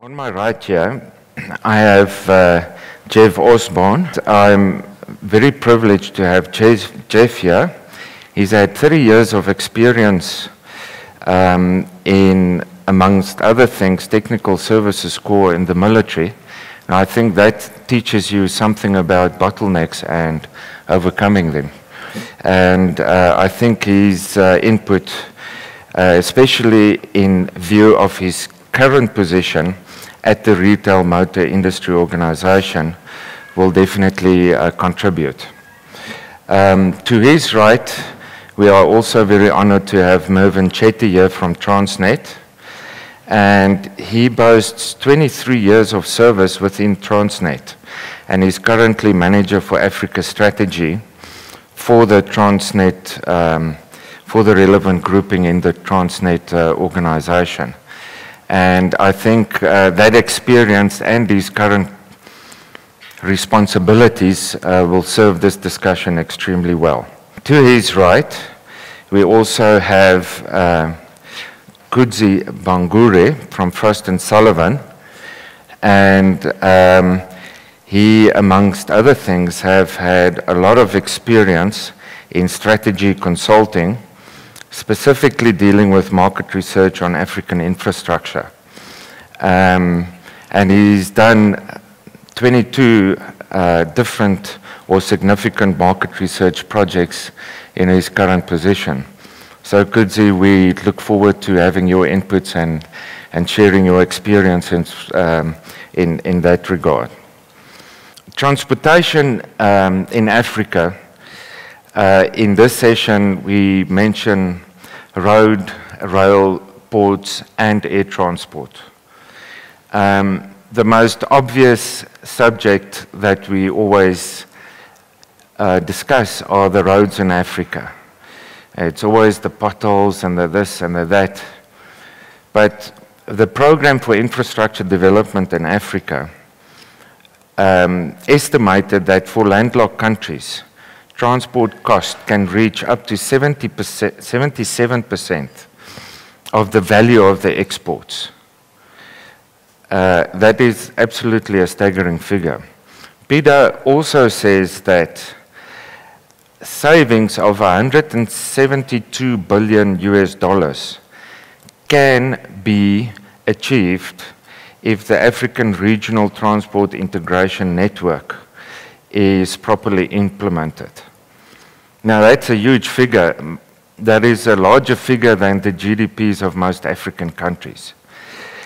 On my right here, I have Jeff Osborne. I'm very privileged to have Jeff here. He's had 30 years of experience in, amongst other things, technical services corps in the military. And I think that teaches you something about bottlenecks and overcoming them. And I think his input, especially in view of his current position at the Retail Motor Industry Organization, will definitely contribute. To his right, we are also very honored to have Mervyn Chetty here from Transnet. And he boasts 23 years of service within Transnet and is currently manager for Africa strategy for the Transnet, for the relevant grouping in the Transnet organization. And I think that experience and his current responsibilities will serve this discussion extremely well. To his right, we also have Kudzi Bangure from Frost & Sullivan, and he, amongst other things, have had a lot of experience in strategy consulting, specifically dealing with market research on African infrastructure. And he's done 22 different or significant market research projects in his current position. So Kudzi, we look forward to having your inputs and sharing your experience in that regard. Transportation in Africa. In this session, we mention road, rail, ports, and air transport. The most obvious subject that we always discuss are the roads in Africa. It's always the potholes and the this and the that. But the Program for Infrastructure Development in Africa estimated that for landlocked countries, transport cost can reach up to 77% of the value of the exports. That is absolutely a staggering figure. PIDA also says that savings of 172 billion US dollars can be achieved if the African Regional Transport Integration Network is properly implemented. Now that's a huge figure. That is a larger figure than the GDPs of most African countries.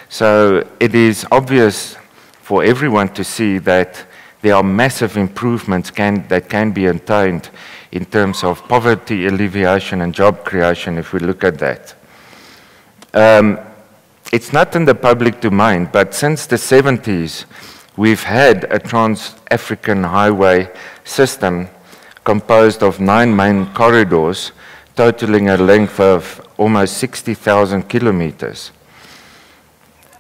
So it is obvious for everyone to see that there are massive improvements that can be attained in terms of poverty alleviation and job creation if we look at that. It's not in the public domain, but since the 70s, we've had a trans-African highway system composed of 9 main corridors, totaling a length of almost 60,000 kilometers.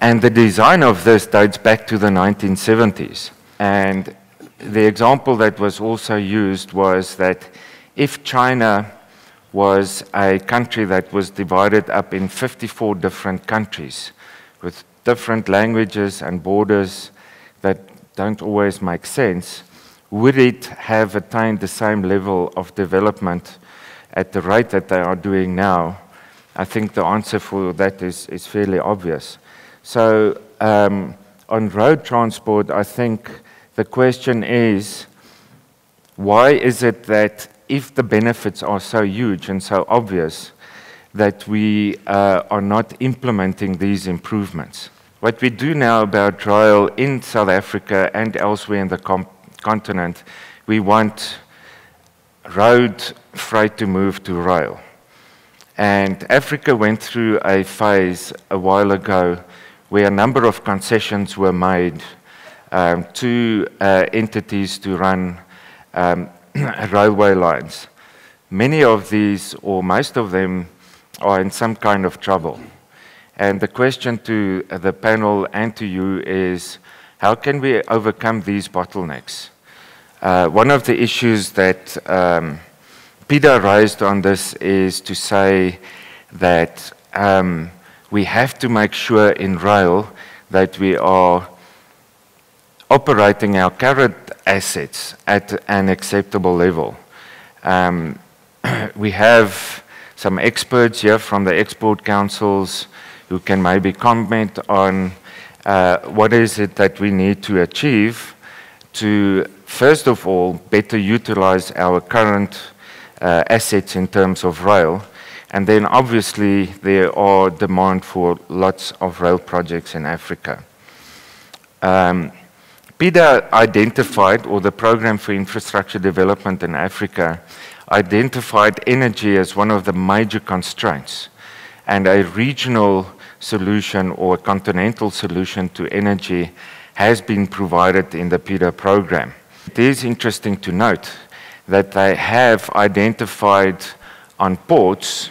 And the design of this dates back to the 1970s. And the example that was also used was that if China was a country that was divided up in 54 different countries with different languages and borders that don't always make sense, would it have attained the same level of development at the rate that they are doing now? I think the answer for that is fairly obvious. So on road transport, I think the question is, why is it that if the benefits are so huge and so obvious, that we are not implementing these improvements? What we do now about rail in South Africa and elsewhere in the continent, we want road freight to move to rail. And Africa went through a phase a while ago where a number of concessions were made to entities to run railway lines. Many of these, or most of them, are in some kind of trouble. And the question to the panel and to you is, how can we overcome these bottlenecks? One of the issues that PIDA raised on this is to say that we have to make sure in rail that we are operating our current assets at an acceptable level. We have some experts here from the export councils who can maybe comment on what is it that we need to achieve to, first of all, better utilize our current assets in terms of rail. And then obviously there are demand for lots of rail projects in Africa. PIDA identified, or the Program for Infrastructure Development in Africa, identified energy as one of the major constraints, and a regional solution or a continental solution to energy has been provided in the PIDA program. It is interesting to note that they have identified on ports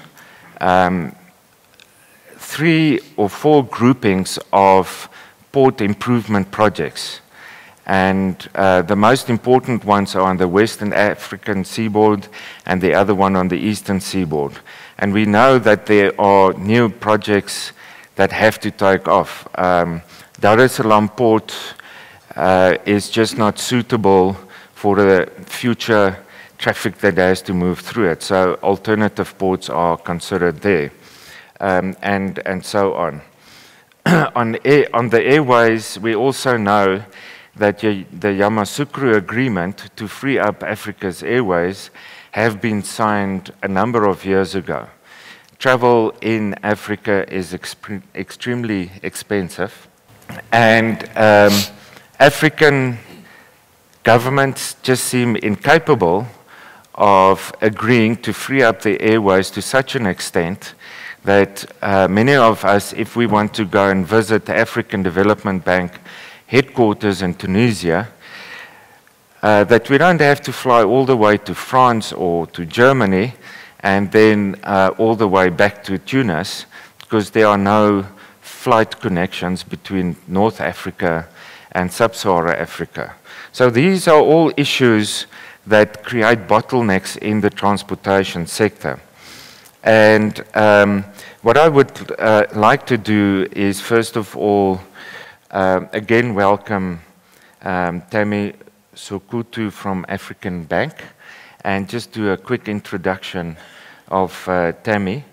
3 or 4 groupings of port improvement projects. And the most important ones are on the Western African seaboard and the other one on the Eastern seaboard. And we know that there are new projects that have to take off. Dar es Salaam port is just not suitable for the future traffic that has to move through it. So alternative ports are considered there, and so on. On the airways, we also know that the Yamoussoukro Agreement to free up Africa's airways have been signed a number of years ago. Travel in Africa is extremely expensive, and African governments just seem incapable of agreeing to free up the airways to such an extent that many of us, if we want to go and visit the African Development Bank headquarters in Tunisia, that we don't have to fly all the way to France or to Germany and then all the way back to Tunis, because there are no flight connections between North Africa and Sub-Saharan Africa. So these are all issues that create bottlenecks in the transportation sector. And what I would like to do is, first of all, again welcome Tammy Sokutu from African Bank, and just do a quick introduction of Tammy.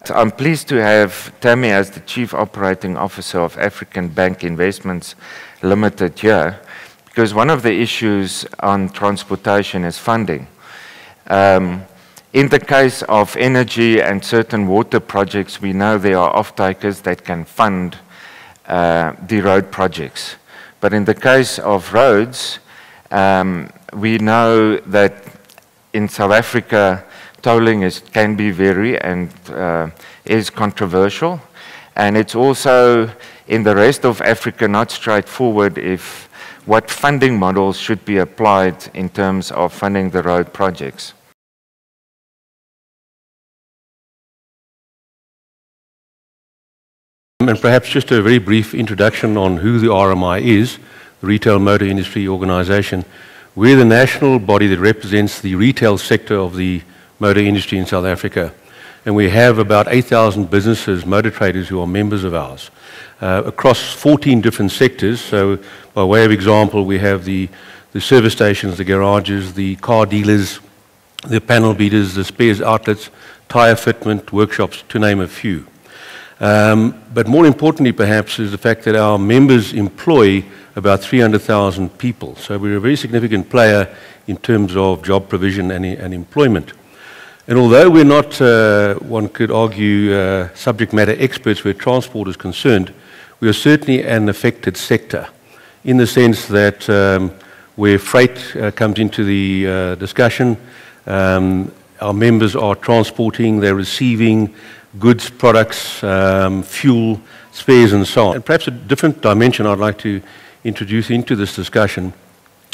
So I'm pleased to have Tammy as the Chief Operating Officer of African Bank Investments Limited here, because one of the issues on transportation is funding. In the case of energy and certain water projects, we know there are off-takers that can fund the road projects. But in the case of roads, we know that in South Africa, tolling can be very and is controversial. And it's also in the rest of Africa not straightforward if what funding models should be applied in terms of funding the road projects. And perhaps just a very brief introduction on who the RMI is, the Retail Motor Industry Organization. We're the national body that represents the retail sector of the motor industry in South Africa. And we have about 8,000 businesses, motor traders, who are members of ours, across 14 different sectors. So by way of example, we have the service stations, the garages, the car dealers, the panel beaters, the spares outlets, tyre fitment, workshops, to name a few. But more importantly, perhaps, is the fact that our members employ about 300,000 people. So we're a very significant player in terms of job provision and employment. And although we're not, one could argue, subject matter experts where transport is concerned, we are certainly an affected sector in the sense that where freight comes into the discussion, our members are transporting, they're receiving goods, products, fuel, spares, and so on. And perhaps a different dimension I'd like to introduce into this discussion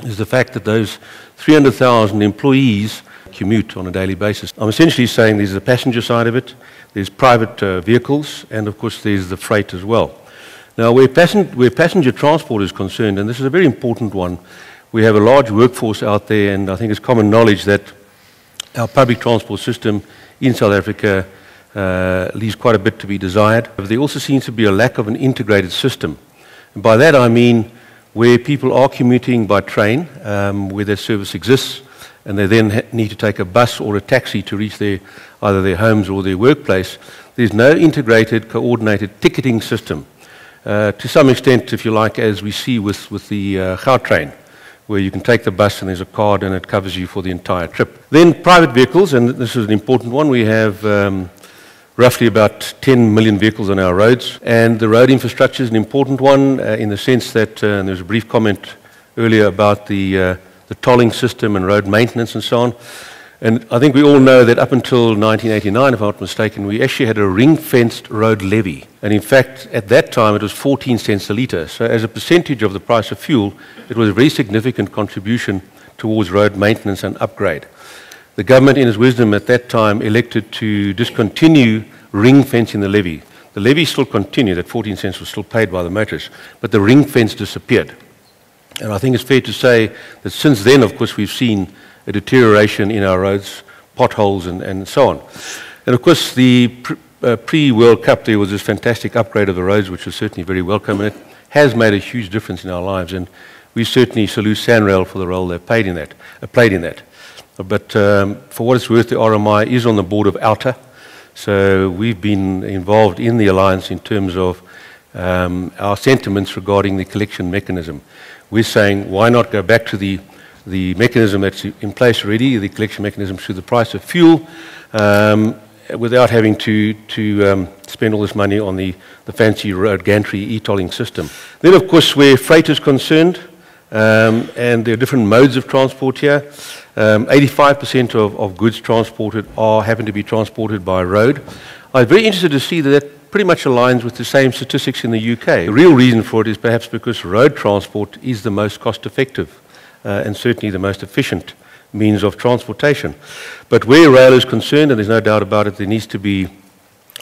is the fact that those 300,000 employees commute on a daily basis. I'm essentially saying there's the passenger side of it, there's private vehicles, and of course there's the freight as well. Now, where passenger transport is concerned, and this is a very important one, we have a large workforce out there, and I think it's common knowledge that our public transport system in South Africa leaves quite a bit to be desired. But there also seems to be a lack of an integrated system And by that I mean where people are commuting by train, where that service exists, and they then need to take a bus or a taxi to reach either their homes or their workplace. There's no integrated, coordinated ticketing system. To some extent, if you like, as we see with the Gautrain, where you can take the bus and there's a card and it covers you for the entire trip. Then private vehicles, and this is an important one. We have roughly about 10 million vehicles on our roads, and the road infrastructure is an important one in the sense that there was a brief comment earlier about the tolling system and road maintenance and so on. And I think we all know that up until 1989, if I'm not mistaken, we actually had a ring-fenced road levy. And in fact, at that time, it was 14 cents a litre. So as a percentage of the price of fuel, it was a very significant contribution towards road maintenance and upgrade. The government, in its wisdom at that time, elected to discontinue ring-fencing the levy. The levy still continued, that 14 cents was still paid by the motorists, but the ring-fence disappeared. And I think it's fair to say that since then, of course, we've seen a deterioration in our roads, potholes and so on. And of course, the pre-World Cup, there was this fantastic upgrade of the roads, which was certainly very welcome, and it has made a huge difference in our lives. And we certainly salute SANRAL for the role they played in that. But for what it's worth, the RMI is on the board of ALTA. So we've been involved in the alliance in terms of our sentiments regarding the collection mechanism. We're saying, why not go back to the mechanism that's in place already, the collection mechanism through the price of fuel, without having to spend all this money on the fancy road gantry e-tolling system. Then, of course, where freight is concerned, and there are different modes of transport here, 85% of goods transported happen to be transported by road. I'm very interested to see that pretty much aligns with the same statistics in the UK. The real reason for it is perhaps because road transport is the most cost-effective and certainly the most efficient means of transportation. But where rail is concerned, and there's no doubt about it, there needs to be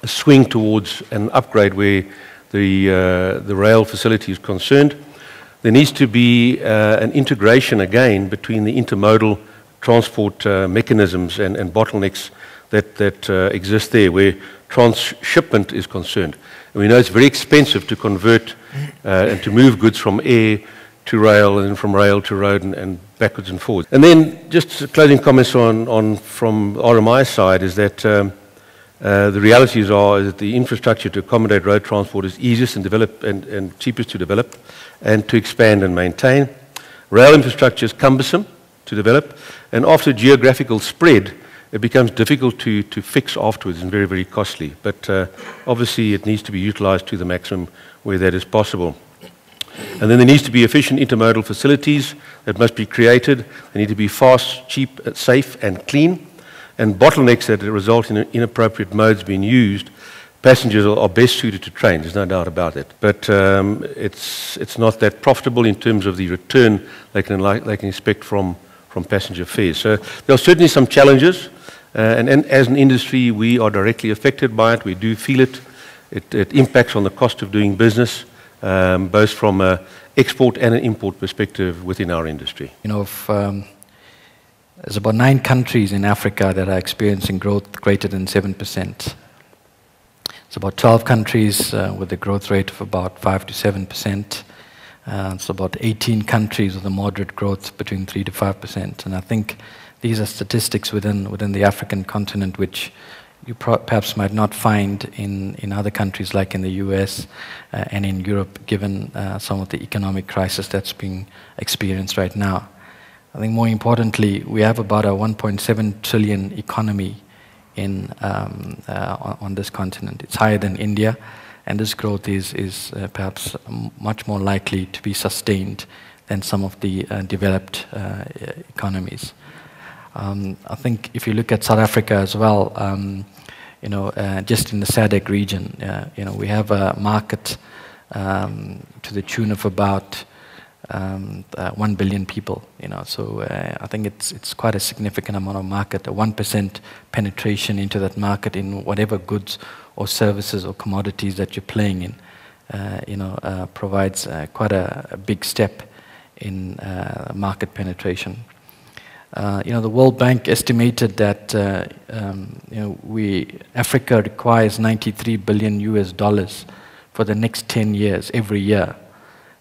a swing towards an upgrade where the rail facility is concerned. There needs to be an integration again between the intermodal transport mechanisms and bottlenecks that exist there where transshipment is concerned. And we know it's very expensive to convert and to move goods from air to rail and then from rail to road and backwards and forwards. And then just closing comments from RMI's side is that the realities are that the infrastructure to accommodate road transport is easiest and cheapest to develop and to expand and maintain. Rail infrastructure is cumbersome to develop, and after geographical spread, it becomes difficult to fix afterwards and very, very costly. But obviously it needs to be utilized to the maximum where that is possible. And then there needs to be efficient intermodal facilities that must be created. They need to be fast, cheap, safe, and clean. And bottlenecks that result in inappropriate modes being used, passengers are best suited to trains, there's no doubt about it. But it's not that profitable in terms of the return they can expect from passenger fares. So there are certainly some challenges, and as an industry, we are directly affected by it. We do feel it. It impacts on the cost of doing business, both from an export and an import perspective within our industry. You know, there's about 9 countries in Africa that are experiencing growth greater than 7%. It's about 12 countries with a growth rate of about 5 to 7%. It's about 18 countries with a moderate growth between 3 to 5%. And I think these are statistics within the African continent which you perhaps might not find in other countries like in the US and in Europe, given some of the economic crisis that's being experienced right now. I think more importantly, we have about a 1.7 trillion economy on this continent. It's higher than India, and this growth is perhaps much more likely to be sustained than some of the developed economies. I think if you look at South Africa as well, you know, just in the SADC region, you know, we have a market to the tune of about 1 billion people, you know, so I think it's quite a significant amount of market. A 1% penetration into that market in whatever goods or services or commodities that you're playing in, you know, provides quite a big step in market penetration. You know, the World Bank estimated that you know, Africa requires $93 billion for the next 10 years every year.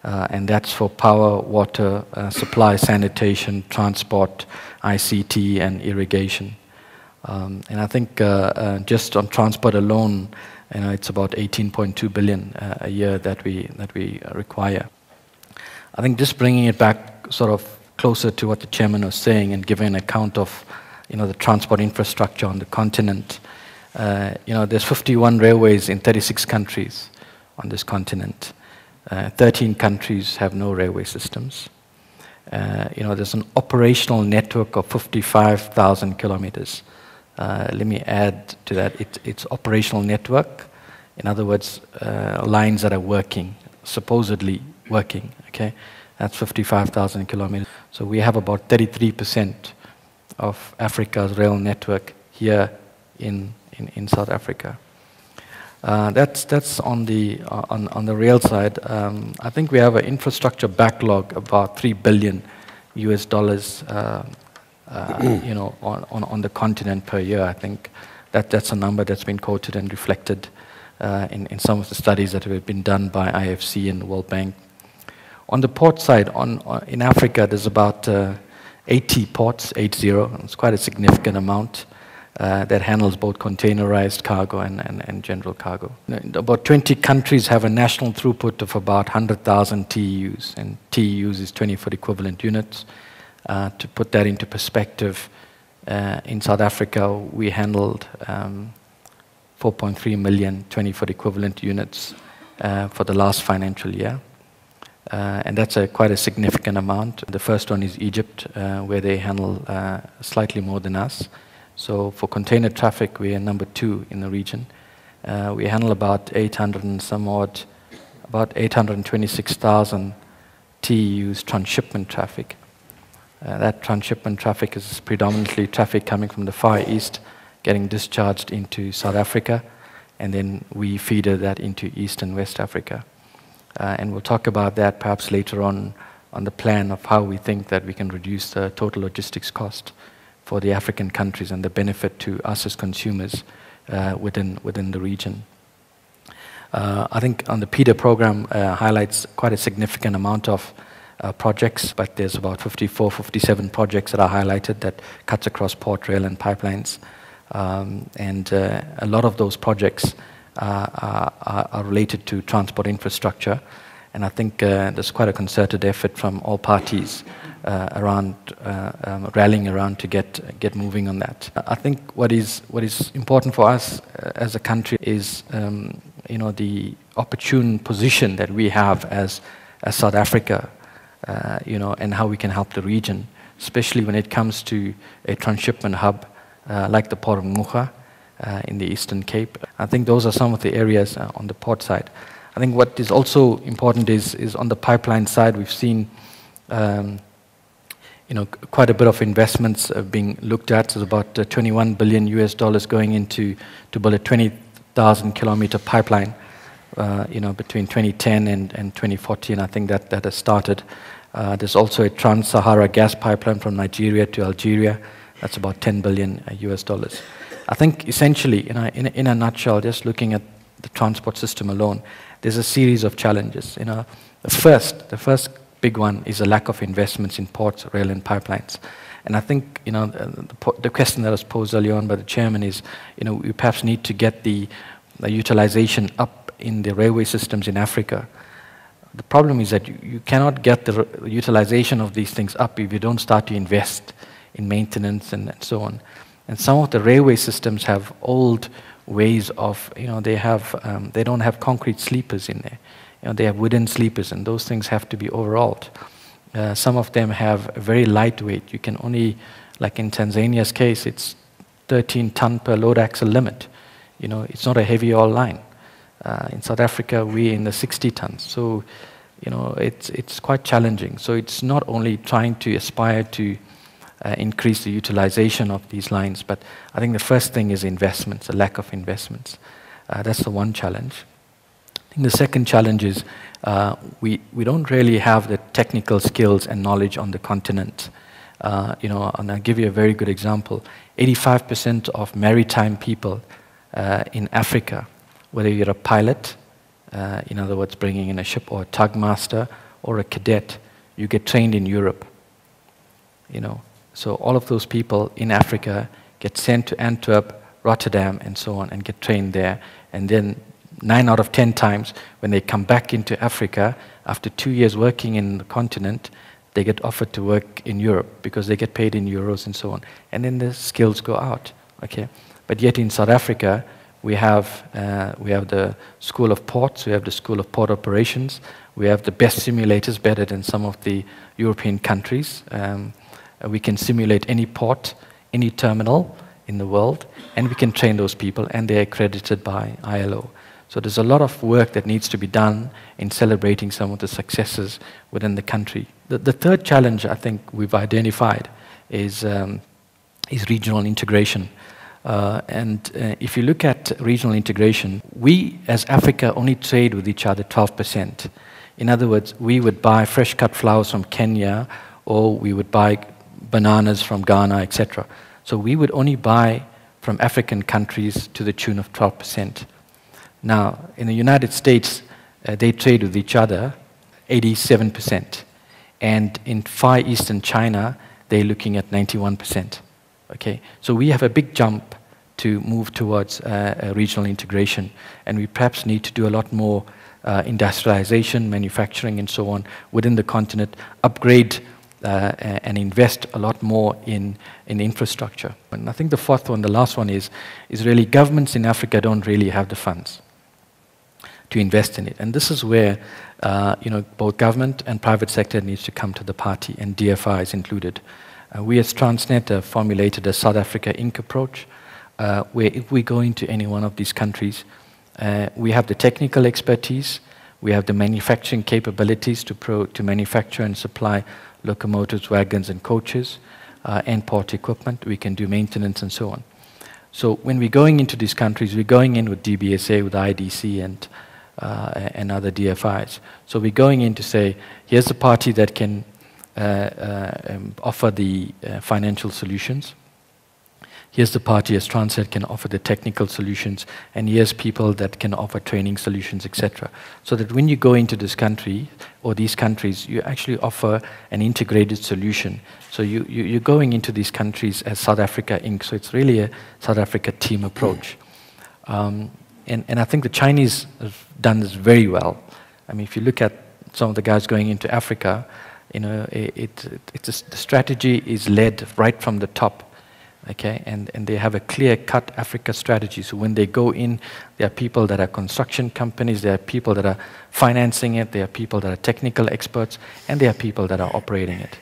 and that's for power, water, supply, sanitation, transport, ICT, and irrigation. And I think just on transport alone, it's about 18.2 billion a year that we require. I think just bringing it back sort of closer to what the chairman was saying and giving an account of the transport infrastructure on the continent. There's 51 railways in 36 countries on this continent. 13 countries have no railway systems. There's an operational network of 55,000 kilometers. Let me add to that, it's operational network. In other words, lines that are working, supposedly working, okay? That's 55,000 kilometers. So we have about 33% of Africa's rail network here in South Africa. That's on the rail side. I think we have an infrastructure backlog about $3 billion US dollars, on the continent per year. I think that's a number that's been quoted and reflected in some of the studies that have been done by IFC and the World Bank. On the port side, in Africa, there's about 80 ports, 80. It's quite a significant amount that handles both containerized cargo and general cargo. About 20 countries have a national throughput of about 100,000 TEUs, and TEUs is 20-foot equivalent units. To put that into perspective, in South Africa, we handled 4.3 million 20-foot equivalent units for the last financial year. And that's quite a significant amount. The first one is Egypt, where they handle slightly more than us. So for container traffic, we are number 2 in the region. We handle about 800 and some odd, about 826,000 TEUs transshipment traffic. That transshipment traffic is predominantly traffic coming from the Far East, getting discharged into South Africa, and then we feeder that into East and West Africa. And we'll talk about that perhaps later on the plan of how we think that we can reduce the total logistics cost for the African countries and the benefit to us as consumers within the region. I think on the PEDA program highlights quite a significant amount of projects, but there's about 54, 57 projects that are highlighted that cuts across port, rail, and pipelines. And a lot of those projects are related to transport infrastructure, and I think there's quite a concerted effort from all parties around rallying around to get moving on that. I think what is important for us as a country is the opportune position that we have as South Africa, and how we can help the region, especially when it comes to a transshipment hub like the Port of Ngqura in the Eastern Cape. I think those are some of the areas on the port side. I think what is also important is on the pipeline side, we've seen quite a bit of investments being looked at. There's about 21 billion US dollars going into to build a 20,000 kilometer pipeline, between 2010 and 2014. I think that has started. There's also a Trans-Sahara gas pipeline from Nigeria to Algeria. That's about 10 billion US dollars. I think essentially, in a nutshell, just looking at the transport system alone, there's a series of challenges. The first big one is a lack of investments in ports, rail, and pipelines. And I think the question that was posed earlier on by the chairman is, we perhaps need to get the utilization up in the railway systems in Africa. The problem is that you cannot get the utilization of these things up if you don't start to invest in maintenance and so on. And some of the railway systems have old ways of, they don't have concrete sleepers in there. They have wooden sleepers, and those things have to be overhauled. Some of them have very lightweight. You can only, like in Tanzania's case, it's 13 ton per load axle limit. It's not a heavy oil line. In South Africa, we're in the 60 tons. So, it's quite challenging. So it's not only trying to aspire to increase the utilization of these lines, but I think the first thing is investments, a lack of investments. That's the one challenge. I think the second challenge is we don't really have the technical skills and knowledge on the continent. And I'll give you a very good example. 85% of maritime people in Africa, whether you're a pilot, in other words, bringing in a ship, or a tug master, or a cadet, you get trained in Europe. You know, so all of those people in Africa get sent to Antwerp, Rotterdam, and so on, and get trained there. And then 9 out of 10 times, when they come back into Africa, after 2 years working in the continent, they get offered to work in Europe because they get paid in euros and so on. And then the skills go out, okay? But yet in South Africa, we have the School of Ports, we have the School of Port Operations, we have the best simulators, better than some of the European countries. We can simulate any port, any terminal in the world, and we can train those people, and they're accredited by ILO. So there's a lot of work that needs to be done in celebrating some of the successes within the country. The third challenge I think we've identified is regional integration. If you look at regional integration, we as Africa only trade with each other 12%. In other words, we would buy fresh cut flowers from Kenya, or we would buy bananas from Ghana, etc. So we would only buy from African countries to the tune of 12%. Now, in the United States, they trade with each other 87%. And in Far Eastern China, they're looking at 91%. Okay? So we have a big jump to move towards regional integration. And we perhaps need to do a lot more industrialization, manufacturing, and so on within the continent, upgrade and invest a lot more in infrastructure. And I think the fourth one, the last one, is really governments in Africa don't really have the funds to invest in it. And this is where both government and private sector needs to come to the party, and DFI is included. We as Transnet have formulated a South Africa Inc. approach, where if we go into any one of these countries, we have the technical expertise, we have the manufacturing capabilities to manufacture and supply locomotives, wagons, and coaches, and port equipment. We can do maintenance and so on. So when we're going into these countries, we're going in with DBSA, with IDC, and other DFIs. So we're going in to say, here's a party that can offer the financial solutions. Here's the party as Transnet can offer the technical solutions, and here's people that can offer training solutions, etc. So that when you go into this country or these countries, you actually offer an integrated solution. So you're going into these countries as South Africa Inc. So it's really a South Africa team approach. And I think the Chinese have done this very well. I mean, if you look at some of the guys going into Africa, you know, the strategy is led right from the top. Okay, and they have a clear-cut Africa strategy. So when they go in, there are people that are construction companies, there are people that are financing it, there are people that are technical experts, and there are people that are operating it.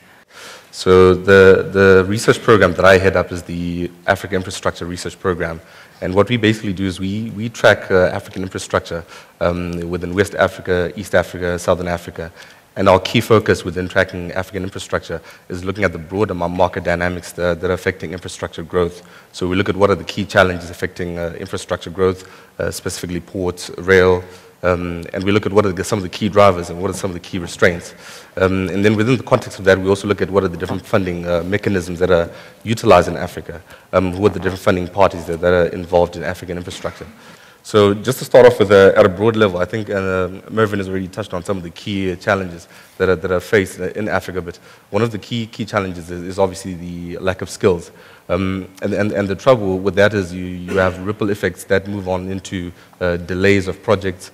So the research program that I head up is the Africa Infrastructure Research Program. And what we basically do is we track African infrastructure within West Africa, East Africa, Southern Africa. And our key focus within tracking African infrastructure is looking at the broader market dynamics that are affecting infrastructure growth. So we look at what are the key challenges affecting infrastructure growth, specifically ports, rail, and we look at what are some of the key drivers and what are some of the key restraints. And then within the context of that, we also look at what are the different funding mechanisms that are utilized in Africa, who are the different funding parties that are involved in African infrastructure. So just to start off with at a broad level, I think Mervyn has already touched on some of the key challenges that are faced in Africa, but one of the key challenges is obviously the lack of skills. And the trouble with that is you have ripple effects that move on into delays of projects,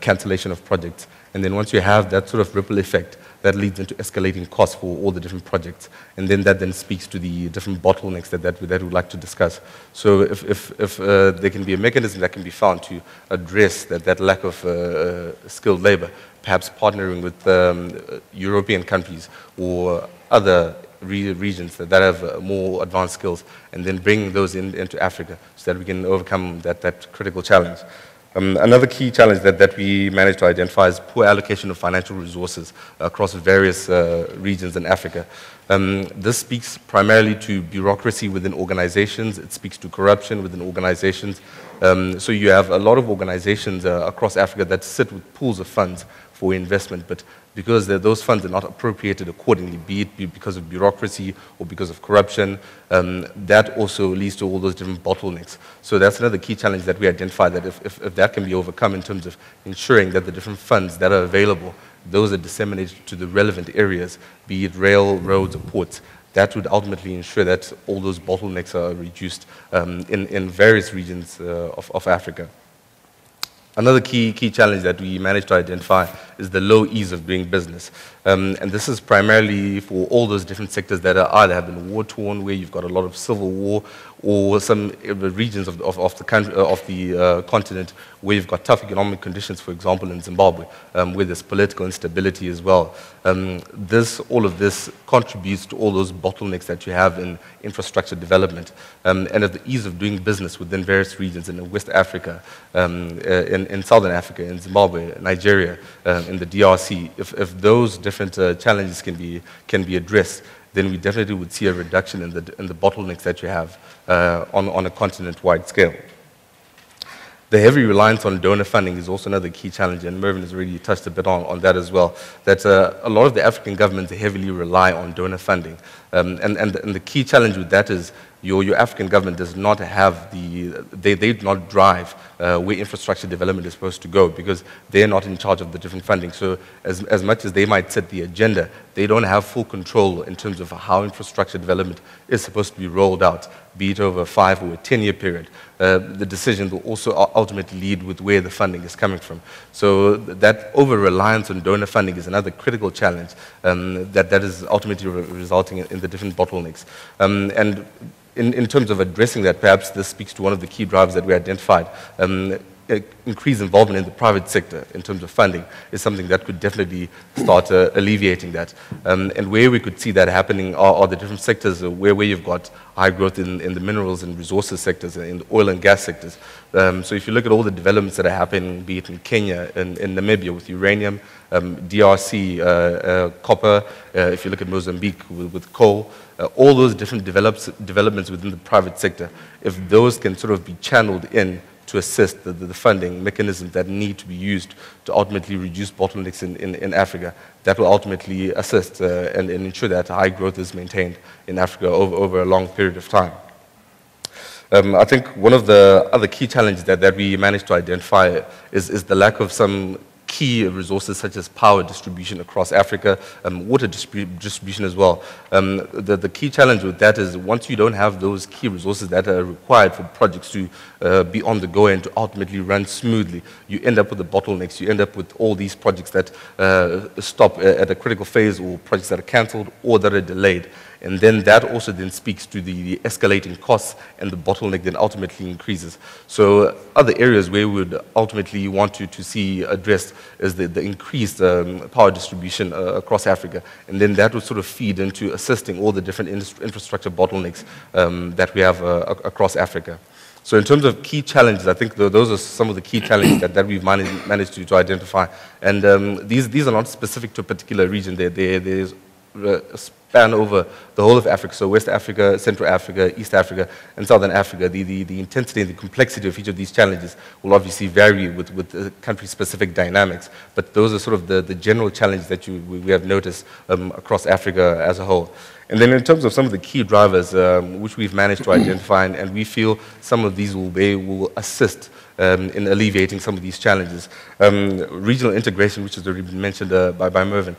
cancellation of projects, and then once you have that sort of ripple effect, that leads into escalating costs for all the different projects. And then that then speaks to the different bottlenecks that we'd like to discuss. So if there can be a mechanism that can be found to address that lack of skilled labor, perhaps partnering with European countries or other regions that have more advanced skills, and then bring those into Africa so that we can overcome that critical challenge. Another key challenge that we managed to identify is poor allocation of financial resources across various regions in Africa. This speaks primarily to bureaucracy within organizations, it speaks to corruption within organizations, So you have a lot of organizations across Africa that sit with pools of funds for investment, but because those funds are not appropriated accordingly, be it because of bureaucracy or because of corruption, that also leads to all those different bottlenecks. So that's another key challenge that we identify, that if that can be overcome in terms of ensuring that the different funds that are available, those are disseminated to the relevant areas, be it rail, roads, or ports, that would ultimately ensure that all those bottlenecks are reduced in various regions of Africa. Another key challenge that we managed to identify is the low ease of doing business. And this is primarily for all those different sectors that are either have been war-torn, where you've got a lot of civil war, or some regions of the country, continent where you've got tough economic conditions, for example, in Zimbabwe, where there's political instability as well. All of this contributes to all those bottlenecks that you have in infrastructure development, and at the ease of doing business within various regions in West Africa, in Southern Africa, in Zimbabwe, Nigeria, in the DRC. If those different challenges can be addressed, then we definitely would see a reduction in the bottlenecks that you have on a continent-wide scale. The heavy reliance on donor funding is also another key challenge, and Mervyn has already touched a bit on that as well, that a lot of the African governments heavily rely on donor funding. And the key challenge with that is your African government does not have they do not drive where infrastructure development is supposed to go, because they're not in charge of the different funding. So as much as they might set the agenda, they don't have full control in terms of how infrastructure development is supposed to be rolled out, be it over a 5 or a 10-year period. The decision will also ultimately lead with where the funding is coming from. So that over-reliance on donor funding is another critical challenge that is ultimately resulting in the different bottlenecks. And in terms of addressing that, perhaps this speaks to one of the key drivers that we identified. Increased involvement in the private sector in terms of funding is something that could definitely start alleviating that. And where we could see that happening are the different sectors where you've got high growth in the minerals and resources sectors, in the oil and gas sectors. So if you look at all the developments that are happening, be it in Kenya, in Namibia with uranium, DRC, copper, if you look at Mozambique with coal, all those different developments within the private sector, if those can sort of be channeled in to assist the funding mechanisms that need to be used to ultimately reduce bottlenecks in Africa, that will ultimately assist and ensure that high growth is maintained in Africa over a long period of time. I think one of the other key challenges that we managed to identify is the lack of some key resources such as power distribution across Africa, water distribution as well. The key challenge with that is once you don't have those key resources that are required for projects to be on the go and to ultimately run smoothly, you end up with the bottlenecks. You end up with all these projects that stop at a critical phase, or projects that are cancelled or that are delayed. And then that also then speaks to the escalating costs, and the bottleneck then ultimately increases. So other areas where we would ultimately want to see addressed is the increased power distribution across Africa. And then that would sort of feed into assisting all the different infrastructure bottlenecks that we have across Africa. So in terms of key challenges, I think those are some of the key challenges that we've managed to identify. And these are not specific to a particular region. There's span over the whole of Africa, so West Africa, Central Africa, East Africa, and Southern Africa. The intensity and the complexity of each of these challenges will obviously vary with country-specific dynamics, but those are sort of the general challenges that we have noticed across Africa as a whole. And then in terms of some of the key drivers which we've managed to identify, and we feel some of these will assist in alleviating some of these challenges. Regional integration, which has already been mentioned by Mervyn.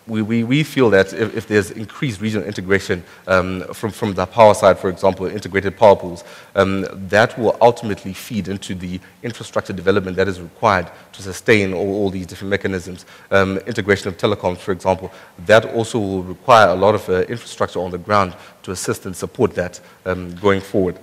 We feel that if there's increased regional integration from the power side, for example, integrated power pools, that will ultimately feed into the infrastructure development that is required to sustain all these different mechanisms. Integration of telecoms, for example, that also will require a lot of infrastructure on the ground to assist and support that going forward.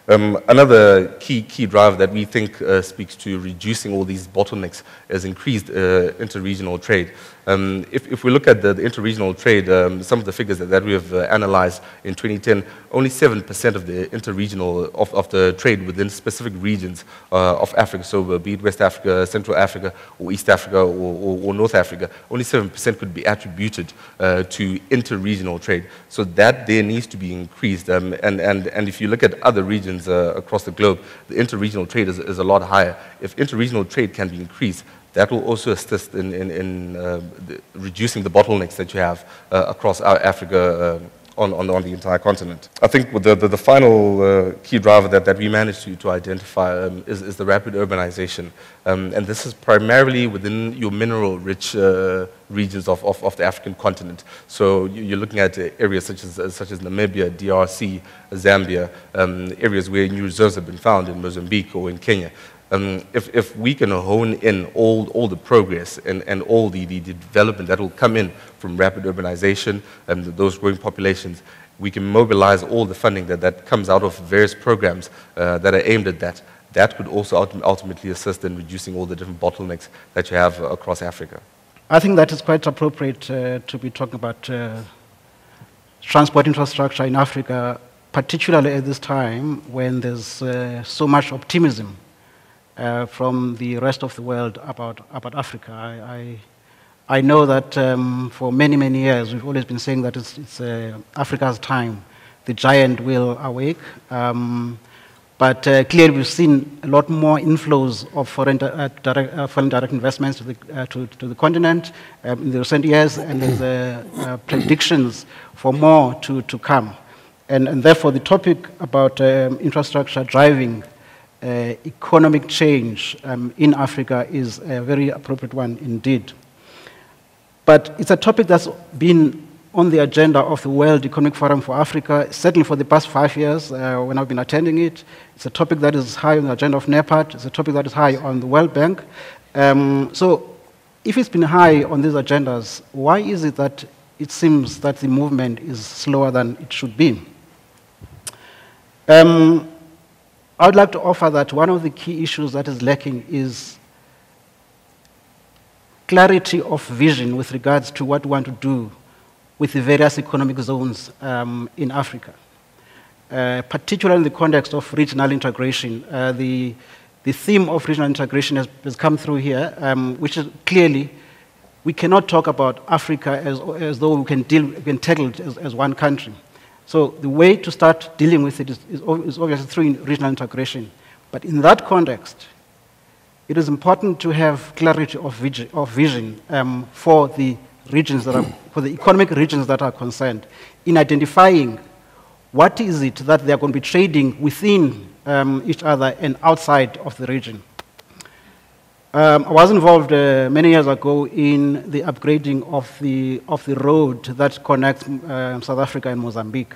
Another key driver that we think speaks to reducing all these bottlenecks is increased interregional trade. If we look at the interregional trade, some of the figures that we have analyzed in 2010, only 7% of the interregional of the trade within specific regions of Africa, so be it West Africa, Central Africa, or East Africa, or North Africa, only 7% could be attributed to interregional trade. So that there needs to be increased. And if you look at other regions, regions across the globe, the inter-regional trade is a lot higher. If inter-regional trade can be increased, that will also assist in reducing the bottlenecks that you have across Africa on the entire continent. I think the final key driver that we managed to identify is the rapid urbanization. And this is primarily within your mineral-rich regions of the African continent. So you're looking at areas such as Namibia, DRC, Zambia, areas where new reserves have been found in Mozambique or in Kenya. If we can hone in all the progress and all the development that will come in from rapid urbanization and those growing populations, we can mobilize all the funding that comes out of various programs that are aimed at that. That could also ultimately assist in reducing all the different bottlenecks that you have across Africa. I think that is quite appropriate to be talking about transport infrastructure in Africa, particularly at this time when there's so much optimism from the rest of the world about Africa. I know that for many, many years we've always been saying that it's Africa's time. The giant will awake. But clearly we've seen a lot more inflows of foreign direct investments to the continent in the recent years, and there's predictions for more to come. And therefore the topic about infrastructure driving economic change in Africa is a very appropriate one indeed. But it's a topic that's been on the agenda of the World Economic Forum for Africa, certainly for the past 5 years when I've been attending it. It's a topic that is high on the agenda of NEPAD. It's a topic that is high on the World Bank. So if it's been high on these agendas, why is it that it seems that the movement is slower than it should be? I would like to offer that one of the key issues that is lacking is clarity of vision with regards to what we want to do with the various economic zones in Africa, particularly in the context of regional integration. The theme of regional integration has come through here, which is clearly we cannot talk about Africa as though we can tackle it as one country. So the way to start dealing with it is obviously through regional integration. But in that context, it is important to have clarity of vision for the regions for the economic regions that are concerned, in identifying what is it that they are going to be trading within each other and outside of the region. I was involved many years ago in the upgrading of the road that connects South Africa and Mozambique.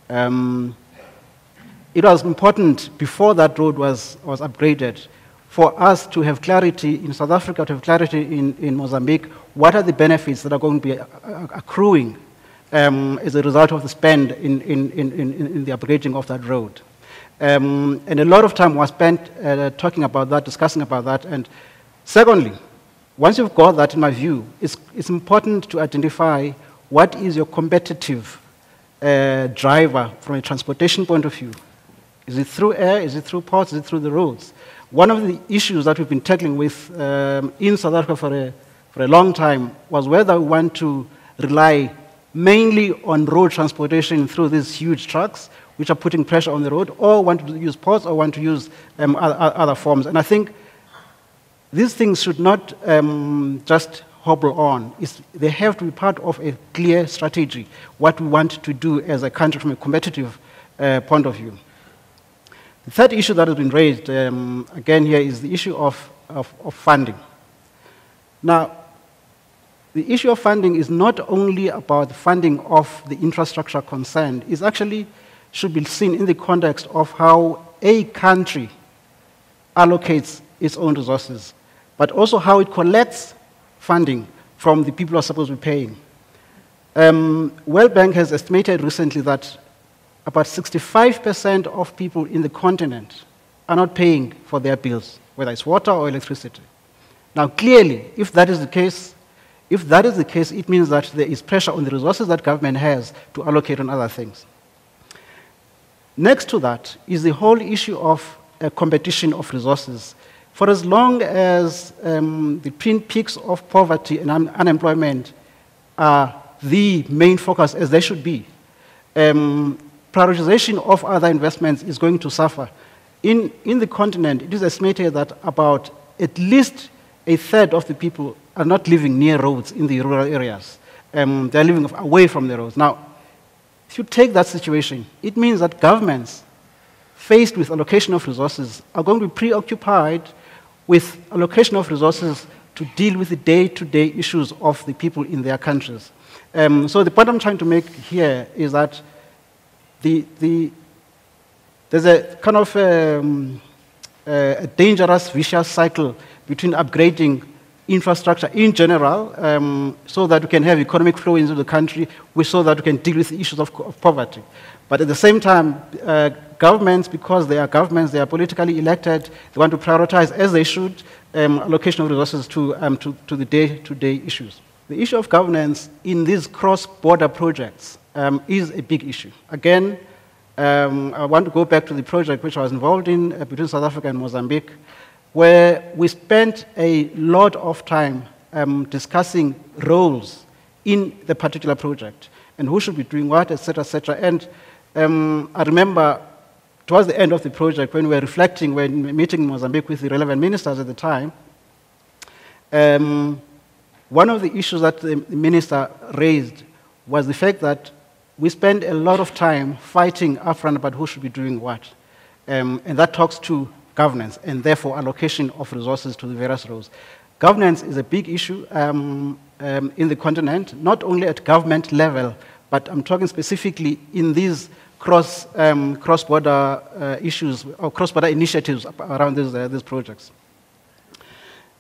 It was important before that road was upgraded for us to have clarity in South Africa, to have clarity in Mozambique, what are the benefits that are going to be accruing as a result of the spend in the upgrading of that road. And a lot of time was spent talking about that, discussing about that. And secondly, once you've got that, in my view, it's important to identify what is your competitive driver from a transportation point of view. Is it through air? Is it through ports? Is it through the roads? One of the issues that we've been tackling with in South Africa for a long time was whether we want to rely mainly on road transportation through these huge trucks, which are putting pressure on the road, or want to use ports, or want to use other forms. And I think these things should not just hobble on. They have to be part of a clear strategy, what we want to do as a country from a competitive point of view. The third issue that has been raised, again here, is the issue of funding. Now, the issue of funding is not only about the funding of the infrastructure concerned, it actually should be seen in the context of how a country allocates its own resources, but also how it collects funding from the people who are supposed to be paying. World Bank has estimated recently that about 65% of people in the continent are not paying for their bills, whether it's water or electricity. Now, clearly, if that is the case, it means that there is pressure on the resources that government has to allocate on other things. Next to that is the whole issue of competition of resources. For as long as the twin peaks of poverty and unemployment are the main focus, as they should be, prioritization of other investments is going to suffer. In the continent, it is estimated that about at least a third of the people are not living near roads in the rural areas. They're living away from the roads. Now, if you take that situation, it means that governments faced with allocation of resources are going to be preoccupied with allocation of resources to deal with the day-to-day issues of the people in their countries. So the point I'm trying to make here is that there's a kind of a dangerous, vicious cycle between upgrading infrastructure in general, so that we can have economic flow into the country, so that we can deal with the issues of poverty. But at the same time, governments, because they are governments, they are politically elected, they want to prioritize, as they should, allocation of resources to the day-to-day issues. The issue of governance in these cross-border projects is a big issue. Again, I want to go back to the project which I was involved in between South Africa and Mozambique, where we spent a lot of time discussing roles in the particular project and who should be doing what, etc., etc. And I remember towards the end of the project, when we were reflecting, when meeting in Mozambique with the relevant ministers at the time, one of the issues that the minister raised was the fact that we spend a lot of time fighting upfront about who should be doing what. And that talks to governance and therefore allocation of resources to the various roles. Governance is a big issue in the continent, not only at government level, but I'm talking specifically in these cross-border issues or cross-border initiatives around these projects.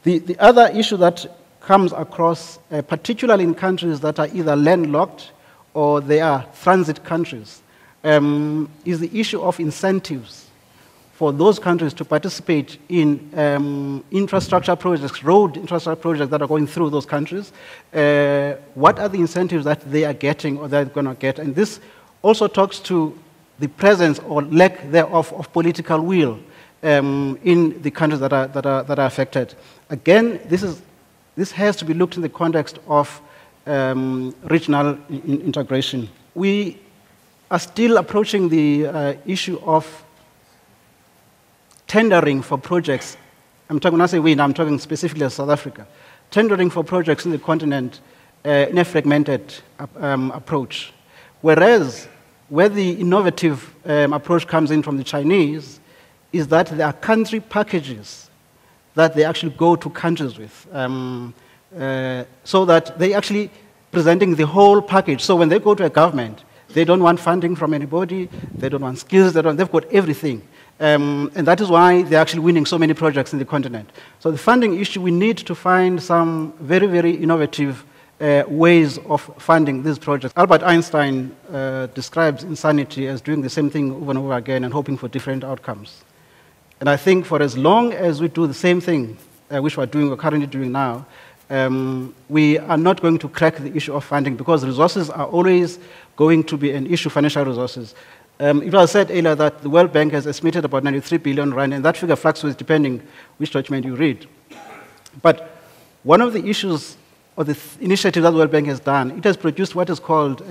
The other issue that comes across, particularly in countries that are either landlocked or they are transit countries, is the issue of incentives for those countries to participate in infrastructure projects, road infrastructure projects that are going through those countries. What are the incentives that they are getting or they're going to get? And this also talks to the presence or lack thereof of political will in the countries that are affected. Again, this has to be looked in the context of regional integration. We are still approaching the issue of tendering for projects. I'm talking, when I say we, I'm talking specifically of South Africa. Tendering for projects in the continent in a fragmented approach. Whereas, where the innovative approach comes in from the Chinese is that there are country packages that they actually go to countries with. So that they actually presenting the whole package. So when they go to a government, they don't want funding from anybody, they don't want skills, they've got everything. And that is why they're actually winning so many projects in the continent. So the funding issue, we need to find some very, very innovative ways of funding these projects. Albert Einstein describes insanity as doing the same thing over and over again and hoping for different outcomes. And I think for as long as we do the same thing, which we're currently doing now, we are not going to crack the issue of funding because resources are always going to be an issue, financial resources. It was said earlier that the World Bank has estimated about 93 billion rand, and that figure fluctuates depending which document you read. But one of the issues or the initiative that the World Bank has done, it has produced what is called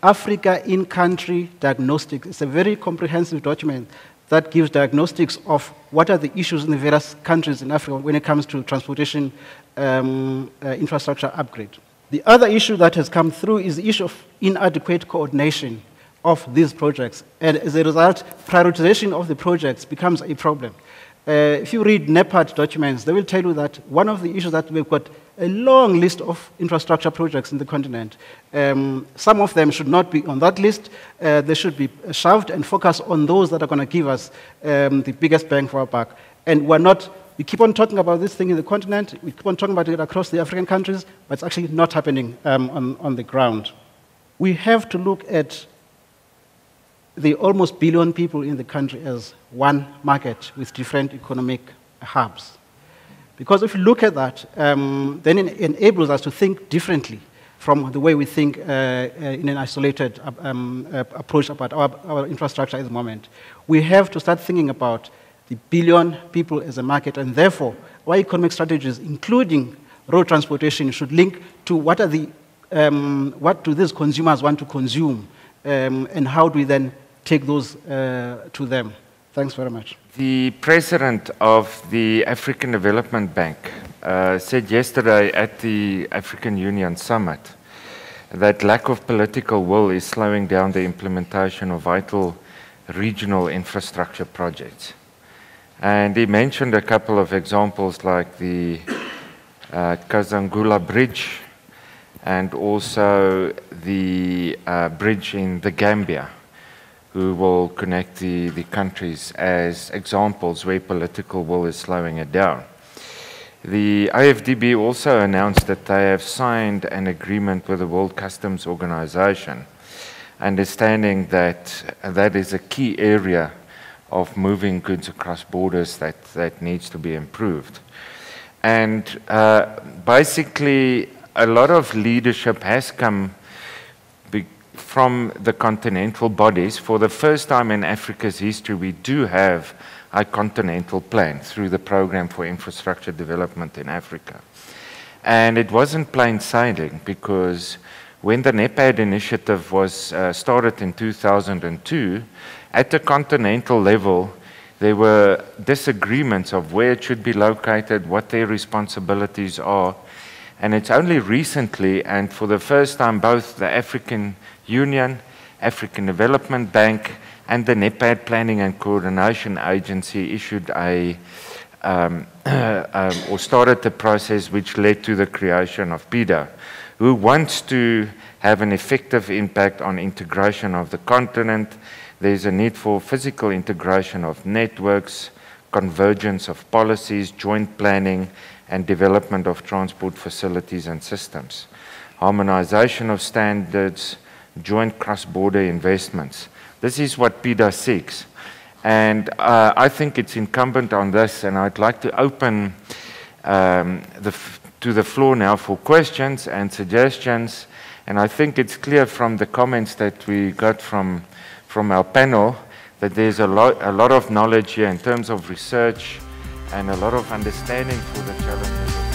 Africa in-country diagnostics. It's a very comprehensive document that gives diagnostics of what are the issues in the various countries in Africa when it comes to transportation infrastructure upgrade. The other issue that has come through is the issue of inadequate coordination of these projects. And as a result, prioritization of the projects becomes a problem. If you read NEPAD documents, they will tell you that one of the issues that we've got a long list of infrastructure projects in the continent. Some of them should not be on that list. They should be shelved and focus on those that are going to give us the biggest bang for our buck. And we keep on talking about this thing in the continent, we keep on talking about it across the African countries, but it's actually not happening on the ground. We have to look at the almost billion people in the country as one market with different economic hubs. Because if you look at that, then it enables us to think differently from the way we think in an isolated approach about our infrastructure at the moment. We have to start thinking about the billion people as a market, and therefore our economic strategies, including road transportation, should link to what do these consumers want to consume and how do we then take those to them? Thanks very much. The president of the African Development Bank said yesterday at the African Union Summit that lack of political will is slowing down the implementation of vital regional infrastructure projects. And he mentioned a couple of examples like the Kazangula Bridge and also the bridge in the Gambia, who will connect the countries as examples where political will is slowing it down. The IFDB also announced that they have signed an agreement with the World Customs Organization, understanding that that is a key area of moving goods across borders that needs to be improved. And basically, a lot of leadership has come from the continental bodies. For the first time in Africa's history, we do have a continental plan through the Program for Infrastructure Development in Africa. And it wasn't plain sailing, because when the NEPAD initiative was started in 2002, at the continental level, there were disagreements of where it should be located, what their responsibilities are. And it's only recently, and for the first time, both the African Union, African Development Bank, and the NEPAD Planning and Coordination Agency issued or started the process which led to the creation of PIDA, who wants to have an effective impact on integration of the continent. There's a need for physical integration of networks, convergence of policies, joint planning, and development of transport facilities and systems, harmonization of standards, joint cross-border investments. This is what PIDA seeks. And I think it's incumbent on this, and I'd like to open to the floor now for questions and suggestions. And I think it's clear from the comments that we got from our panel that there's a lot of knowledge here in terms of research and a lot of understanding for the challenges.